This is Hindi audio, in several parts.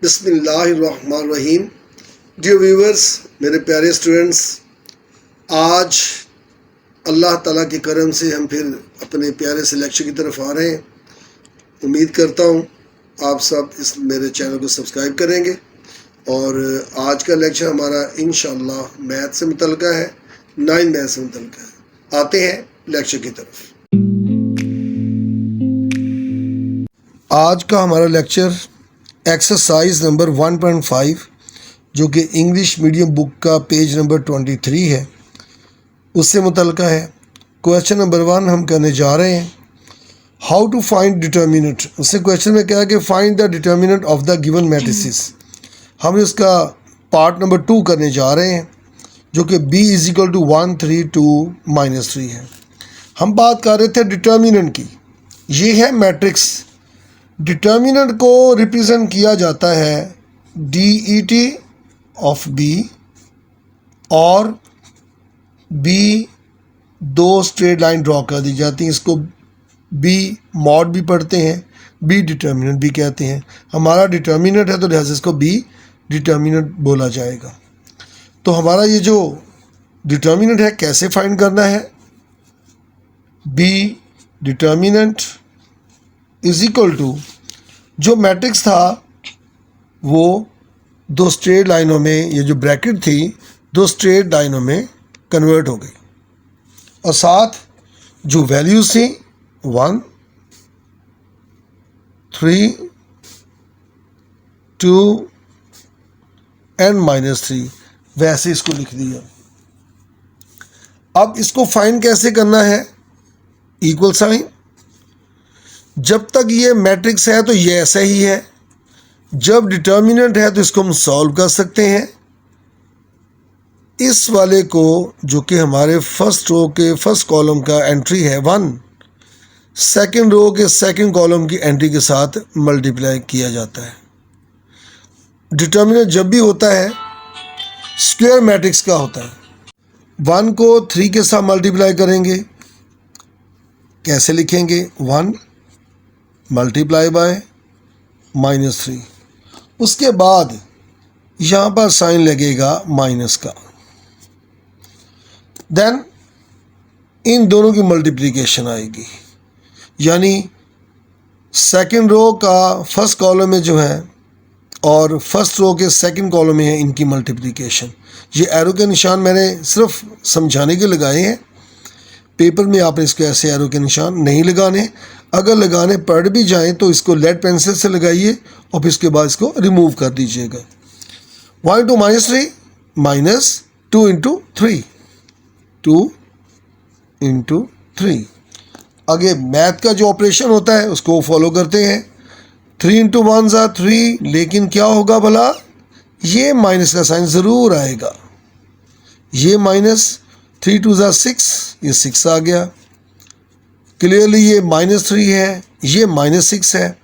बिस्मिल्लाहिर्रहमानिर्रहीम। डियर व्यूवर्स, मेरे प्यारे स्टूडेंट्स, आज अल्लाह ताला के करम से हम फिर अपने प्यारे से लेक्चर की तरफ आ रहे हैं। उम्मीद करता हूँ आप सब इस मेरे चैनल को सब्सक्राइब करेंगे और आज का लेक्चर हमारा इंशाअल्लाह मैथ से मुतल्लिक़ है, 9 मैथ से मुतल्लिक़ है। आते हैं लेक्चर की तरफ। आज का हमारा लेक्चर एक्सरसाइज नंबर 1.5 जो कि इंग्लिश मीडियम बुक का पेज नंबर 23 है, उससे मुतल्लिक़ है। क्वेश्चन नंबर 1 हम करने जा रहे हैं, हाउ टू फाइंड डिटर्मिनेंट। उससे क्वेश्चन में क्या है कि find the determinant of the given matrices. हम इसका पार्ट नंबर 2 करने जा रहे हैं जो कि b = 1 3 2 -3 है। हम बात कर रहे थे डिटर्मिनेंट की। ये है मैट्रिक्स। डिटर्मिनेंट को रिप्रेजेंट किया जाता है DET ऑफ B और B दो स्ट्रेट लाइन ड्रॉ कर दी जाती हैं। इसको B मॉड भी पढ़ते हैं, B डिटर्मिनेंट भी कहते हैं। हमारा डिटर्मिनेंट है तो लिहाजा इसको B डिटर्मिनेंट बोला जाएगा। तो हमारा ये जो डिटर्मिनेंट है कैसे फाइंड करना है, B determinant is equal to, जो मैट्रिक्स था वो दो स्ट्रेट लाइनों में, ये जो ब्रैकेट थी दो स्ट्रेट लाइनों में कन्वर्ट हो गई और साथ जो वैल्यूज थी 1 3 2 एंड -3 वैसे इसको लिख दिया। अब इसको फाइंड कैसे करना है, इक्वल साइन। जब तक ये मैट्रिक्स है तो ये ऐसा ही है, जब डिटर्मिनेंट है तो इसको हम सॉल्व कर सकते हैं। इस वाले को जो कि हमारे फर्स्ट रो के फर्स्ट कॉलम का एंट्री है 1, सेकंड रो के सेकंड कॉलम की एंट्री के साथ मल्टीप्लाई किया जाता है। डिटर्मिनेंट जब भी होता है स्क्वायर मैट्रिक्स का होता है। 1 को 3 के साथ मल्टीप्लाई करेंगे, कैसे लिखेंगे, 1 मल्टीप्लाई बाय -3। उसके बाद यहाँ पर साइन लगेगा माइनस का, देन इन दोनों की मल्टीप्लिकेशन आएगी, यानी सेकंड रो का फर्स्ट कॉलम में जो है और फर्स्ट रो के सेकंड कॉलम में है इनकी मल्टीप्लिकेशन। ये एरो के निशान मैंने सिर्फ समझाने के लगाए हैं, पेपर में आपने इसको ऐसे एरो के निशान नहीं लगाने। अगर लगाने पड़ भी जाएं तो इसको लेड पेंसिल से लगाइए और फिर इसके बाद इसको रिमूव कर दीजिएगा। 1 × -3 -2 × 3 2 × 3। आगे मैथ का जो ऑपरेशन होता है उसको फॉलो करते हैं। 3 × 1 = 3, लेकिन क्या होगा भला, ये माइनस का साइन ज़रूर आएगा। ये -3 × 2 = 6, ये 6 आ गया। क्लियरली ये -3 है, ये -6 है,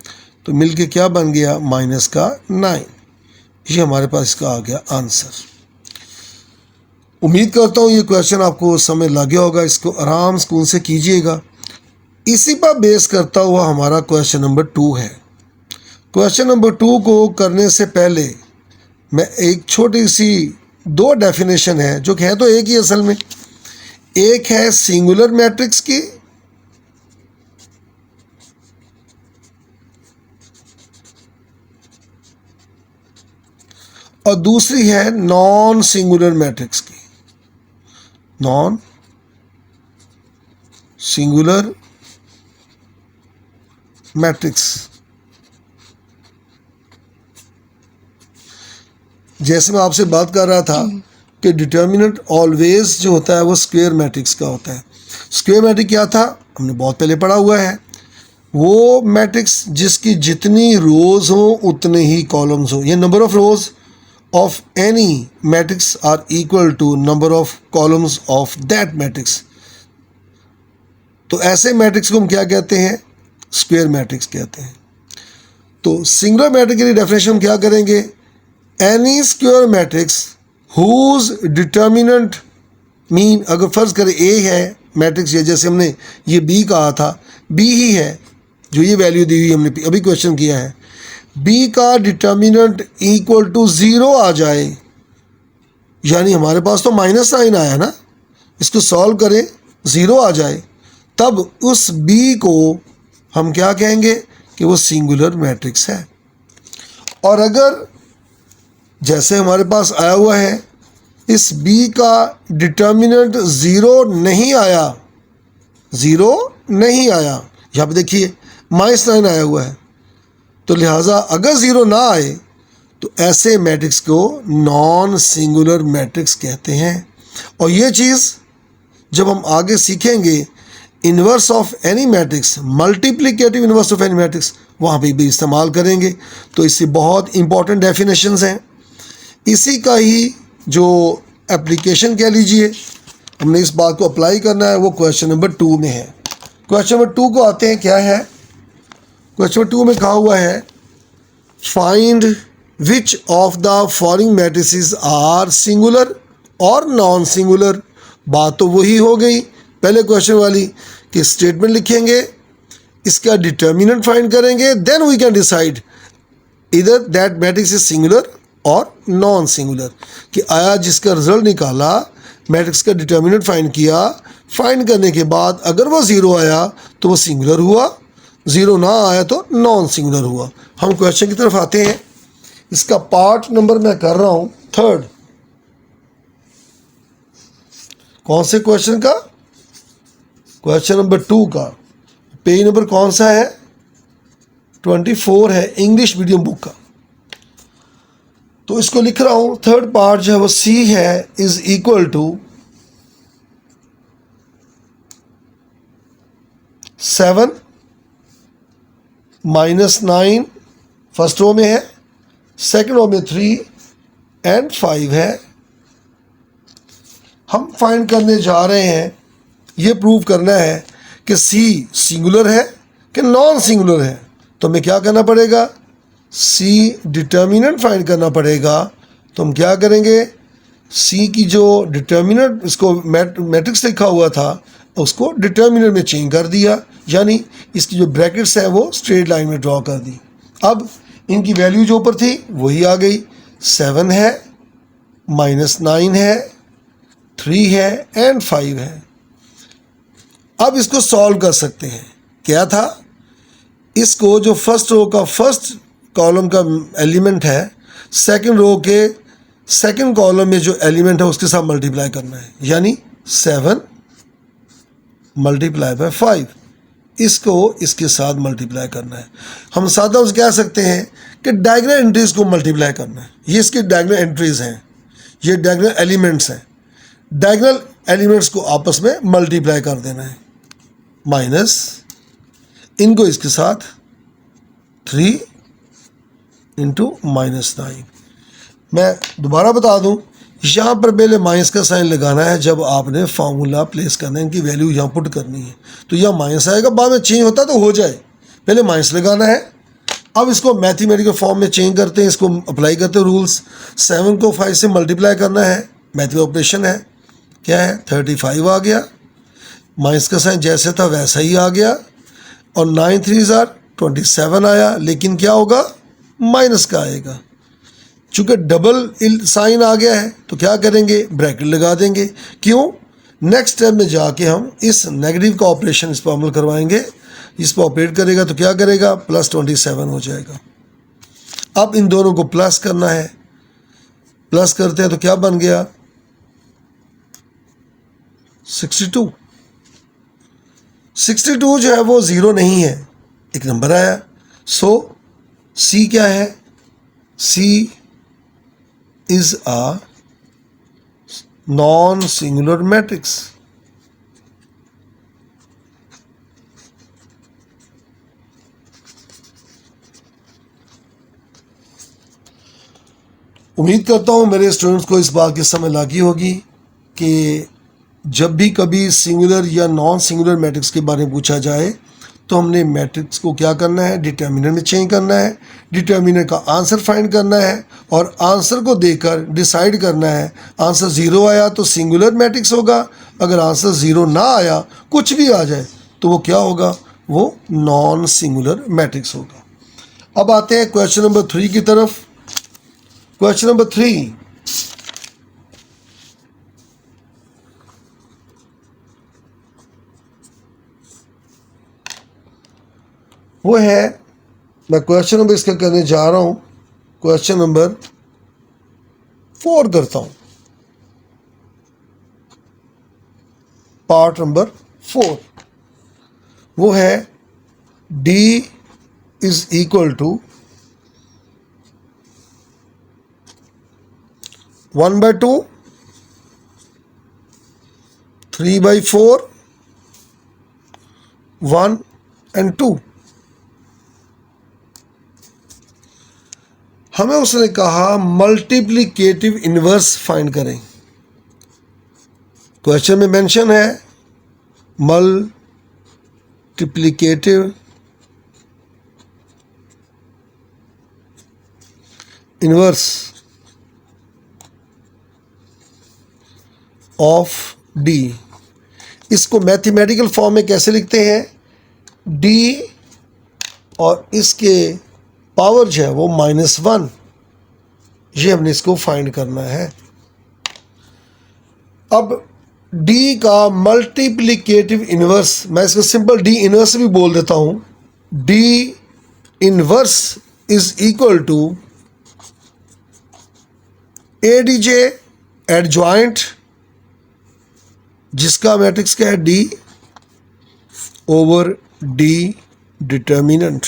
तो मिलके क्या बन गया, -9। ये हमारे पास इसका आ गया आंसर। उम्मीद करता हूँ ये क्वेश्चन आपको समझ लग गया होगा। इसको आराम स्कूल से कीजिएगा। इसी पर बेस करता हुआ हमारा क्वेश्चन नंबर 2 है। क्वेश्चन नंबर 2 को करने से पहले मैं एक छोटी सी 2 डेफिनेशन है जो कि है तो एक ही असल में। एक है सिंगुलर मैट्रिक्स की और दूसरी है नॉन सिंगुलर मैट्रिक्स की। नॉन सिंगुलर मैट्रिक्स, जैसे मैं आपसे बात कर रहा था कि डिटर्मिनेंट ऑलवेज जो होता है वो स्क्वायर मैट्रिक्स का होता है। स्क्वायर मैट्रिक्स क्या था, हमने बहुत पहले पढ़ा हुआ है। वो मैट्रिक्स जिसकी जितनी रोज हो उतने ही कॉलम्स हो, ये number of rose of any matrix are equal to number of columns of that matrix। तो ऐसे मैट्रिक्स को हम क्या कहते हैं, स्क्वायर मैट्रिक्स कहते हैं। तो सिंगुलर मैट्रिक्स की डेफिनेशन हम क्या करेंगे, any square matrix whose determinant mean, अगर फर्ज करें ए है मैट्रिक्स, ये जैसे हमने ये B कहा था, B ही है जो ये वैल्यू दी हुई हमने अभी क्वेश्चन किया है, बी का डिटर्मिनेंट इक्वल टू 0 आ जाए, यानी हमारे पास तो माइनस साइन आया ना, इसको सॉल्व करें 0 आ जाए, तब उस बी को हम क्या कहेंगे कि वो सिंगुलर मैट्रिक्स है। और अगर जैसे हमारे पास आया हुआ है इस बी का डिटर्मिनेंट 0 नहीं आया, 0 नहीं आया, यहाँ पे देखिए -9 आया हुआ है, तो लिहाजा अगर 0 ना आए तो ऐसे मैट्रिक्स को नॉन सिंगुलर मैट्रिक्स कहते हैं। और ये चीज़ जब हम आगे सीखेंगे inverse of any matrix, multiplicative inverse of any matrix, वहाँ पे भी इस्तेमाल करेंगे। तो इससे बहुत इंपॉर्टेंट डेफिनेशंस हैं। इसी का ही जो एप्लीकेशन कह लीजिए, हमने इस बात को अप्लाई करना है, वो क्वेश्चन नंबर 2 में है। क्वेश्चन नंबर 2 को आते हैं, क्या है क्वेश्चन नंबर 2 में कहा हुआ है find which of the following matrices are singular और नॉन सिंगुलर। बात तो वही हो गई पहले क्वेश्चन वाली कि स्टेटमेंट लिखेंगे, इसका डिटर्मिनेंट फाइंड करेंगे, देन वी कैन डिसाइड इधर दैट मैट्रिक्स इज सिंगुलर और नॉन सिंगुलर, कि आया जिसका रिजल्ट निकाला, मैट्रिक्स का डिटर्मिनेंट फाइंड किया, फाइंड करने के बाद अगर वो 0 आया तो वो सिंगुलर हुआ, 0 ना आया तो नॉन सिंगुलर हुआ। हम क्वेश्चन की तरफ आते हैं। इसका पार्ट नंबर मैं कर रहा हूँ 3rd। कौन से क्वेश्चन का? क्वेश्चन नंबर 2 का। पेज नंबर कौन सा है? 24 है, इंग्लिश मीडियम बुक का। तो इसको लिख रहा हूँ, 3rd पार्ट जो है वो C है, is equal to 7 -9 first row में है, सेकंड रो में 3 एंड 5 है। हम फाइंड करने जा रहे हैं, ये प्रूव करना है कि C सिंगुलर है कि नॉन सिंगुलर है। तो हमें क्या करना पड़ेगा? C डिटर्मिनेंट फाइंड करना पड़ेगा। तो हम क्या करेंगे, C की जो डिटर्मिनेंट, इसको मैट्रिक्स लिखा हुआ था उसको डिटर्मिनेंट में चेंज कर दिया, यानी इसकी जो ब्रैकेट्स है वो स्ट्रेट लाइन में ड्रॉ कर दी। अब इनकी वैल्यू जो ऊपर थी वही आ गई, 7 है, -9 है, 3 है एंड 5 है। अब इसको सॉल्व कर सकते हैं। क्या था, इसको जो फर्स्ट रो का फर्स्ट कॉलम का एलिमेंट है, सेकंड रो के सेकंड कॉलम में जो एलिमेंट है उसके साथ मल्टीप्लाई करना है, यानी 7 × 5, इसको इसके साथ मल्टीप्लाई करना है। हम सादा उससे कह सकते हैं कि डायगोनल एंट्रीज को मल्टीप्लाई करना है। ये इसकी डायगोनल एंट्रीज हैं, ये डायगोनल एलिमेंट्स हैं। डायगोनल एलिमेंट्स को आपस में मल्टीप्लाई कर देना है, माइनस इनको इसके साथ 3 × -9। मैं दोबारा बता दूं, यहाँ पर पहले माइनस का साइन लगाना है जब आपने फार्मूला प्लेस करना है, इनकी वैल्यू यहाँ पुट करनी है। तो यहाँ माइनस आएगा, बाद में चेंज होता तो हो जाए, पहले माइनस लगाना है। अब इसको मैथमेटिकल फॉर्म में चेंज करते हैं, इसको अप्लाई करते हैं रूल्स। 7 को 5 से मल्टीप्लाई करना है, मैथमेटिकल ऑपरेशन है, क्या है 35 आ गया, माइनस का साइन जैसे था वैसा ही आ गया, और 9 3 27 आया, लेकिन क्या होगा, माइनस का आएगा। चूँकि डबल साइन आ गया है तो क्या करेंगे, ब्रैकेट लगा देंगे। क्यों? नेक्स्ट स्टेप में जाके हम इस नेगेटिव का ऑपरेशन इस पर अमल करवाएंगे। इस पर ऑपरेट करेगा तो क्या करेगा, +27 हो जाएगा। अब इन दोनों को प्लस करना है, प्लस करते हैं तो क्या बन गया, 62। 62 जो है वो 0 नहीं है, एक नंबर आया। सो C क्या है, C is a non-singular matrix। उम्मीद करता हूँ मेरे स्टूडेंट्स को इस बात की समझ लगी होगी कि जब भी कभी सिंगुलर या नॉन सिंगुलर मैट्रिक्स के बारे में पूछा जाए तो हमने मैट्रिक्स को क्या करना है, डिटर्मिनेंट में चेंज करना है, डिटर्मिनेंट का आंसर फाइंड करना है और आंसर को देकर डिसाइड करना है। आंसर 0 आया तो सिंगुलर मैट्रिक्स होगा, अगर आंसर 0 ना आया, कुछ भी आ जाए, तो वो क्या होगा, वो नॉन सिंगुलर मैट्रिक्स होगा। अब आते हैं क्वेश्चन नंबर 3 की तरफ। क्वेश्चन नंबर 3, वो है, मैं क्वेश्चन नंबर इसका करने जा रहा हूं, क्वेश्चन नंबर 4 करता हूं, पार्ट नंबर 4। वो है D is equal to 1/2, 3/4, 1 and 2। हमें उसने कहा मल्टीप्लिकेटिव इनवर्स फाइंड करें। क्वेश्चन में मेंशन है मल्टीप्लिकेटिव इनवर्स ऑफ डी। इसको मैथमेटिकल फॉर्म में कैसे लिखते हैं? डी और इसके पावर जो है वो -1, ये हमने इसको फाइंड करना है। अब डी का मल्टीप्लिकेटिव इनवर्स, मैं इसको सिंपल डी इनवर्स भी बोल देता हूं। D inverse is equal to ADJ adjoint, जिसका मैट्रिक्स क्या है? D over D determinant.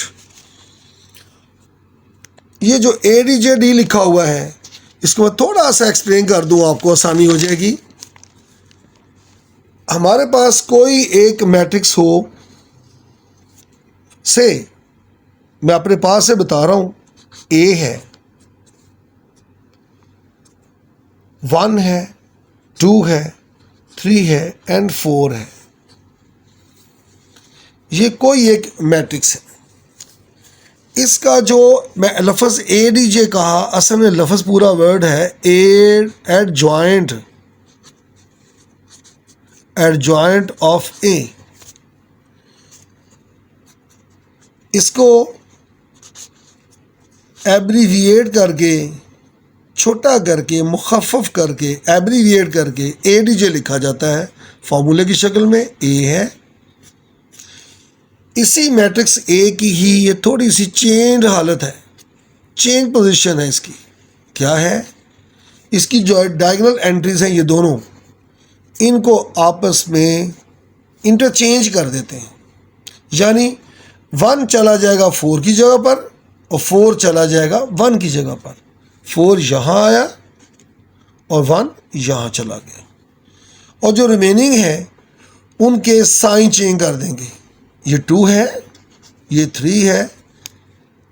ये जो एडीजे लिखा हुआ है, इसको मैं थोड़ा सा एक्सप्लेन कर दूं, आपको आसानी हो जाएगी। हमारे पास कोई एक मैट्रिक्स हो, से मैं अपने पास से बता रहा हूं, ए है, 1 है, 2 है, 3 है एंड 4 है। ये कोई एक मैट्रिक्स है। इसका जो मैं लफ्ज़ एडीजे कहा, असल में लफ्ज़ पूरा वर्ड है एडजॉइंट ऑफ ए। इसको एब्रीविएट करके, छोटा करके, मुखफ़फ़ करके, एब्रीविएट करके एडीजे लिखा जाता है फॉर्मूले की शक्ल में। ए है, इसी मैट्रिक्स ए की ही ये थोड़ी सी चेंज हालत है, चेंज पोजीशन है इसकी। क्या है? इसकी जो डायगोनल एंट्रीज हैं, ये दोनों, इनको आपस में इंटरचेंज कर देते हैं। यानी 1 चला जाएगा 4 की जगह पर और 4 चला जाएगा 1 की जगह पर। 4 यहाँ आया और 1 यहाँ चला गया, और जो रिमेनिंग है उनके साइन चेंज कर देंगे। ये 2 है, ये 3 है,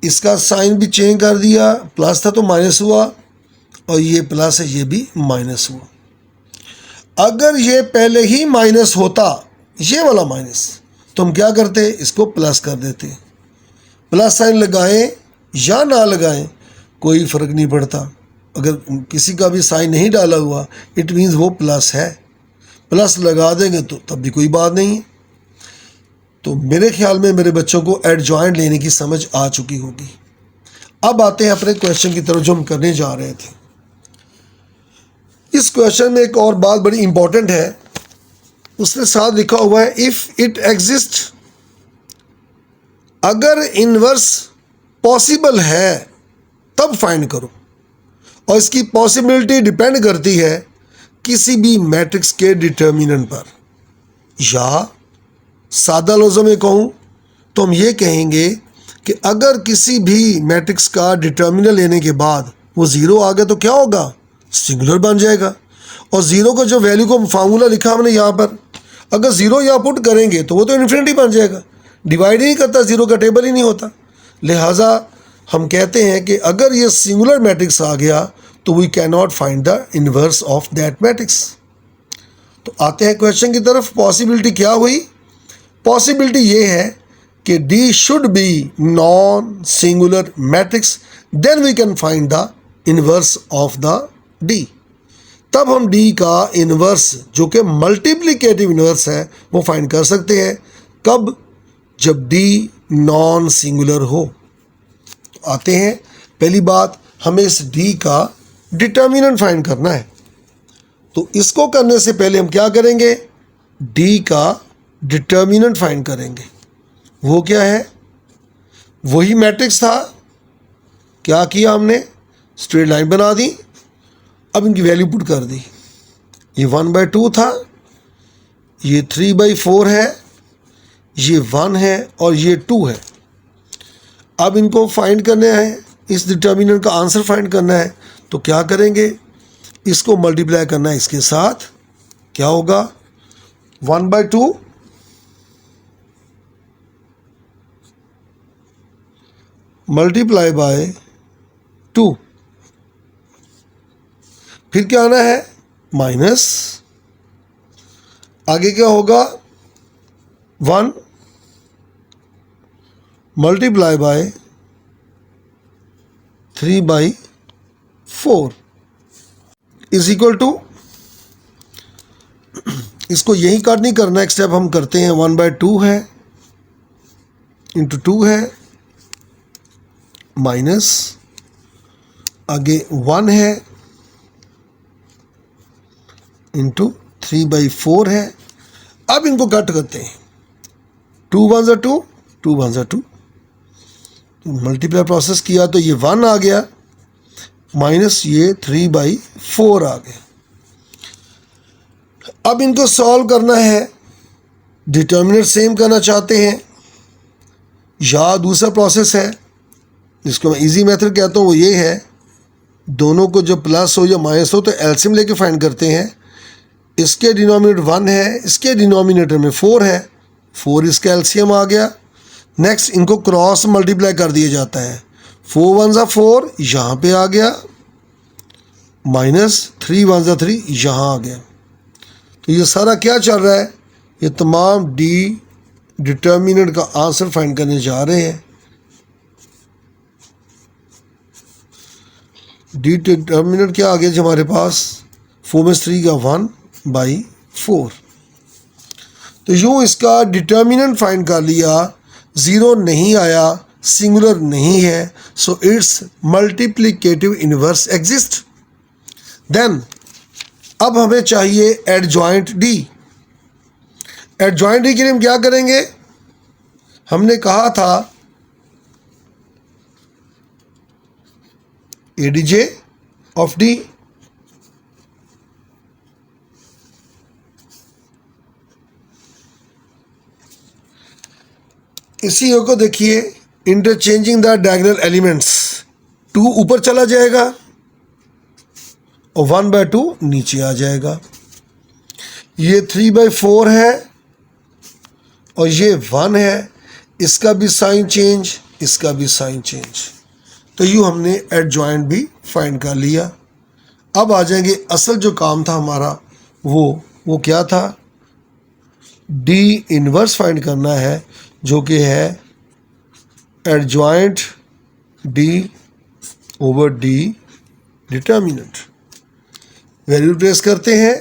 इसका साइन भी चेंज कर दिया, प्लस था तो माइनस हुआ, और ये प्लस है, ये भी माइनस हुआ। अगर ये पहले ही माइनस होता, ये वाला माइनस, तो हम क्या करते? इसको प्लस कर देते। प्लस साइन लगाएं या ना लगाएं कोई फ़र्क नहीं पड़ता। अगर किसी का भी साइन नहीं डाला हुआ, इट मीन्स वो प्लस है। प्लस लगा देंगे तो तब भी कोई बात नहीं है। तो मेरे ख्याल में मेरे बच्चों को एडजॉइंट लेने की समझ आ चुकी होगी। अब आते हैं अपने क्वेश्चन की तरफ जो हम करने जा रहे थे। इस क्वेश्चन में एक और बात बड़ी इंपॉर्टेंट है, उसने साथ लिखा हुआ है इफ़ इट एग्जिस्ट। अगर इनवर्स पॉसिबल है तब फाइंड करो, और इसकी पॉसिबिलिटी डिपेंड करती है किसी भी मैट्रिक्स के डिटर्मिनेंट पर। या सादा लफ्ज़ों में कहूँ तो हम ये कहेंगे कि अगर किसी भी मैट्रिक्स का डिटर्मिनेंट लेने के बाद वो ज़ीरो आ गया तो क्या होगा? सिंगुलर बन जाएगा। और ज़ीरो का जो वैल्यू को फार्मूला लिखा हमने यहाँ पर, अगर ज़ीरो यहाँ पुट करेंगे तो वो तो इन्फिनिटी बन जाएगा, डिवाइड ही नहीं करता, ज़ीरो का टेबल ही नहीं होता। लिहाजा हम कहते हैं कि अगर ये सिंगुलर मैट्रिक्स आ गया तो we can not find the inverse of that matrix. तो आते हैं क्वेश्चन की तरफ। पॉसिबिलिटी क्या हुई? पॉसिबिलिटी ये है कि D should be non singular matrix, then we can find the inverse of the D. तब हम डी का इन्वर्स, जो कि मल्टीप्लिकेटिव इन्वर्स है, वो फाइंड कर सकते हैं। कब? जब डी नॉन सिंगुलर हो। आते हैं। पहली बात, हमें इस डी का डिटर्मिनेंट फाइंड करना है। तो इसको करने से पहले हम क्या करेंगे, डी का डिटर्मिनेंट फाइंड करेंगे। वो क्या है, वही मैट्रिक्स था। क्या किया हमने, स्ट्रेट लाइन बना दी, अब इनकी वैल्यू पुट कर दी। ये 1/2 था, ये 3/4 है, ये 1 है और ये 2 है। अब इनको फाइंड करना है, इस डिटर्मिनेंट का आंसर फाइंड करना है। तो क्या करेंगे, इसको मल्टीप्लाई करना है इसके साथ। क्या होगा, 1/2 मल्टीप्लाई बाय 2, फिर क्या आना है, माइनस, आगे क्या होगा, 1 multiply by 3/4 is equal to, इसको यही काट नहीं करना, एक स्टेप हम करते हैं। 1/2 है इंटू 2 है, माइनस, आगे 1 है इंटू 3/4 है। अब इनको कट करते हैं, 2 1 ज़ा 2, 2 1 ज़ा 2, मल्टीप्लाई प्रोसेस किया तो ये 1 आ गया, माइनस ये 3/4 आ गया। अब इनको सॉल्व करना है, डिटर्मिनेंट सेम करना चाहते हैं या दूसरा प्रोसेस है जिसको मैं इजी मेथड कहता हूँ, वो ये है, दोनों को जब प्लस हो या माइनस हो तो एलसीएम लेके फाइंड करते हैं। इसके डिनोमिनेटर 1 है, इसके डिनोमिनेटर में 4 है, 4 इसका एलसीएम आ गया। नेक्स्ट इनको क्रॉस मल्टीप्लाई कर दिया जाता है, 4 1 ज़ा 4 यहाँ पे आ गया, माइनस 3 1 ज़ा 3 यहाँ आ गया। तो ये सारा क्या चल रहा है, ये तमाम डी डिटर्मिनेंट का आंसर फाइंड करने जा रहे हैं। डी डिटर्मिनेंट क्या आ गया जी हमारे पास, 4 में 3 का 1/4। तो यूँ इसका डिटर्मिनेंट फाइंड कर लिया, ज़ीरो नहीं आया, सिंगुलर नहीं है, so it's multiplicative inverse exist. Then अब हमें चाहिए एडजॉइंट डी। एडजॉइंट डी के लिए हम क्या करेंगे, हमने कहा था एडीजे ऑफ डी, इसी को देखिए, इंटरचेंजिंग द डायगोनल एलिमेंट्स, 2 ऊपर चला जाएगा और 1/2 नीचे आ जाएगा। ये 3/4 है और ये 1 है, इसका भी साइन चेंज, इसका भी साइन चेंज। तो यूँ हमने एडजॉइंट भी फाइंड कर लिया। अब आ जाएंगे असल जो काम था हमारा, वो क्या था, डी इनवर्स फाइंड करना है, जो कि है adjoint D over D determinant. Value place करते हैं,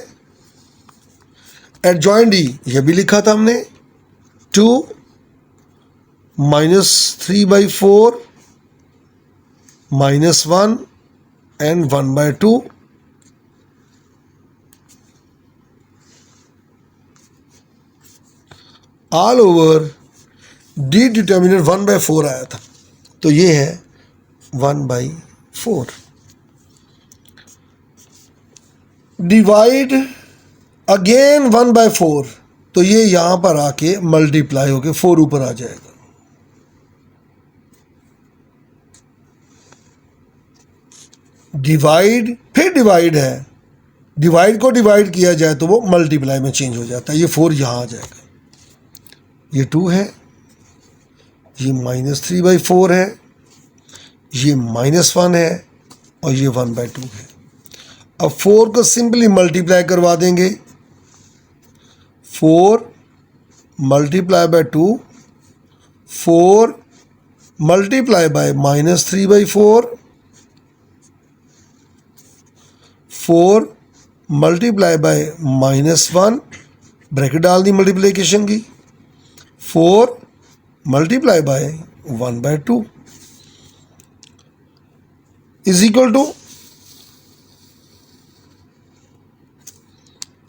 एडजॉइंट डी यह भी लिखा था हमने, 2 minus 3/4 minus 1 and 1/2, all over D determinant 1/4 आया था, तो ये है 1/4। डिवाइड अगेन 1/4, तो ये यहाँ पर आके मल्टीप्लाई होके 4 ऊपर आ जाएगा। डिवाइड फिर डिवाइड है, डिवाइड को डिवाइड किया जाए तो वो मल्टीप्लाई में चेंज हो जाता है, ये 4 यहाँ आ जाएगा। ये 2 है, ये माइनस 3/4 है, ये -1 है और ये 1/2 है। अब 4 को सिंपली मल्टीप्लाई करवा देंगे, 4 multiply by 2, 4 multiply by -3/4, 4 multiply by -1, bracket डाल दी मल्टीप्लिकेशन की, 4 multiply by 1/2। Is equal to,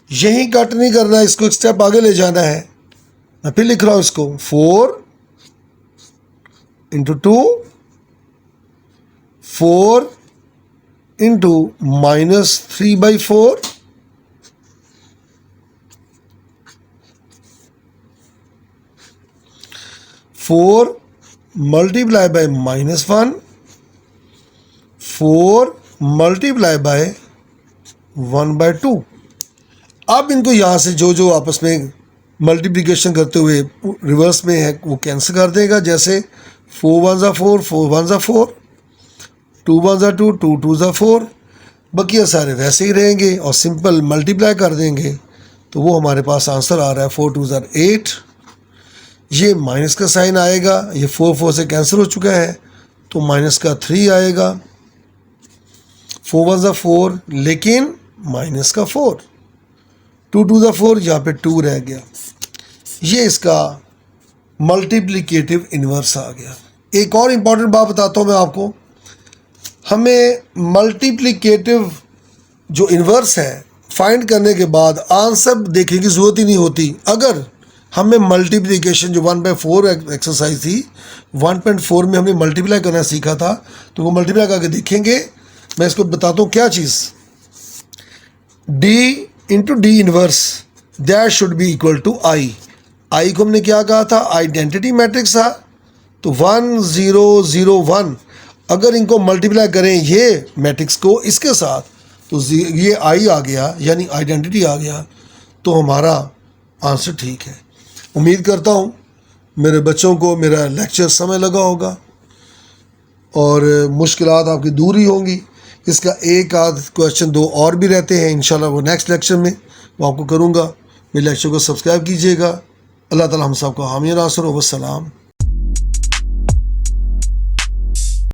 यही कट नहीं करना है, इसको एक स्टेप आगे ले जाना है। मैं फिर लिख रहा हूं इसको, 4 into 2, 4 into -3/4, four multiply by -1, 4 multiply by 1/2। अब इनको यहाँ से जो आपस में मल्टीप्लिकेशन करते हुए रिवर्स में है वो कैंसिल कर देगा। जैसे 4 1 ज़ा 4, 4 1 ज़ा 4, 2 1 ज़ा 2, 2 2 ज़ा 4, बकिया सारे वैसे ही रहेंगे और सिंपल मल्टीप्लाई कर देंगे तो वो हमारे पास आंसर आ रहा है 4 2 ज़ा 8। ये माइनस का साइन आएगा, ये 4 4 से कैंसिल हो चुका है तो माइनस का 3 आएगा। 4 1 ज़ा 4 लेकिन माइनस का 4, 2 2 ज़ा 4, यहाँ पे 2 रह गया। ये इसका मल्टीप्लिकेटिव इन्वर्स आ गया। एक और इम्पॉर्टेंट बात बताता हूँ मैं आपको, हमें मल्टीप्लिकेटिव जो इन्वर्स है फाइंड करने के बाद आंसर देखने की ज़रूरत ही नहीं होती। अगर हमें मल्टीप्लिकेशन जो 1/4 एक्सरसाइज थी, 1.4 में हमने मल्टीप्लाई करना सीखा था, तो वो मल्टीप्लाई करके देखेंगे। मैं इसको बताता हूँ क्या चीज़, D into D inverse that should be equal to I। I को हमने क्या कहा था, आइडेंटिटी मैट्रिक्स था। तो 1 0 0 1 अगर इनको मल्टीप्लाई करें ये मैट्रिक्स को इसके साथ तो ये I आ गया, यानी आइडेंटिटी आ गया, तो हमारा आंसर ठीक है। उम्मीद करता हूँ मेरे बच्चों को मेरा लेक्चर समय लगा होगा और मुश्किलात आपकी दूर ही होंगी। इसका एक आध क्वेश्चन 2 और भी रहते हैं, इंशाल्लाह वो नेक्स्ट लेक्चर में वो आपको करूँगा। मेरे लेक्चर को सब्सक्राइब कीजिएगा। अल्लाह ताला हम सबको हामी नासर। वस्सलाम।